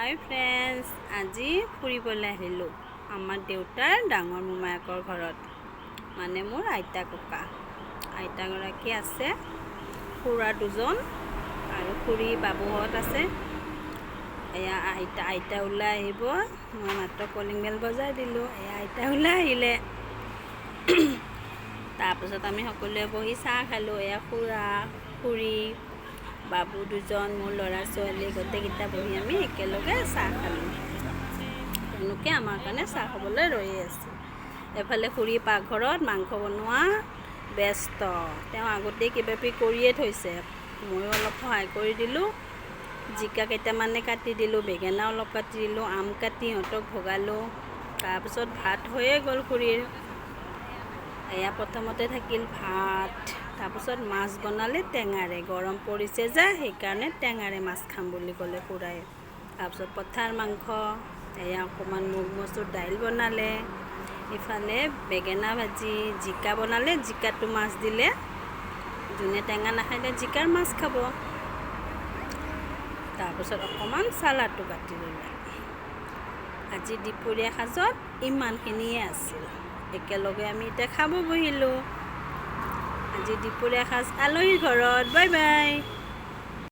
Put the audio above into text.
হাই friends, আজি ফুৰিবলৈ আহিলোঁ আমাৰ দেউতাৰ ডাঙৰ মোমায়েকৰ ঘৰত, মানে মোৰ আইতা ককা। আইতাগৰাকী আছে, খুৰা দুজন আৰু খুৰী বাবুহঁত আছে। এয়া আইতা ওলাই আহিব। মই মাত্ৰ কলিং বেল বজাই দিলোঁ, এয়া আইতা ওলাই আহিলে। তাৰপিছত আমি সকলোৱে বহি চাহ খালোঁ। এয়া খুৰা খুৰী বাবু দুজন, মোৰ ল'ৰা ছোৱালী গোটেইকেইটা বহি আমি একেলগে চাহ খালোঁ। তেওঁলোকে আমাৰ কাৰণে চাহ খাবলৈ ৰৈ আছে। এফালে খুৰী পাকঘৰত মাংস বনোৱা ব্যস্ত, তেওঁ আগতেই কিবা কিবি কৰিয়ে থৈছে। ময়ো অলপ সহায় কৰি দিলোঁ। জিকা কেইটামানে কাটি দিলোঁ, বেঙেনা অলপ কাটি দিলোঁ, আম কাটি সিহঁতক ভগালোঁ। তাৰপিছত ভাত হৈয়ে গ'ল খুৰীৰ। এয়া প্ৰথমতে থাকিল ভাত, তাৰপিছত মাছ বনালে টেঙাৰে। গৰম পৰিছে যে সেইকাৰণে টেঙাৰে মাছ খাম বুলি ক'লে খুৰাই। তাৰপিছত পঠাৰ মাংস, এয়া অকণমান মুগ মচুৰ দাইল বনালে। ইফালে বেঙেনা ভাজি, জিকা বনালে, জিকাটো মাছ দিলে। যোনে টেঙা নাখালে জিকাৰ মাছ খাব। তাৰপিছত অকণমান চালাডটো কাটি ল'লে। আজি দুপৰীয়া সাজত ইমানখিনিয়ে আছিল। একেলগে আমি এতিয়া খাব বহিলোঁ। আজি দুপৰীয়া সাজ আলহীৰ ঘৰত। Bye bye.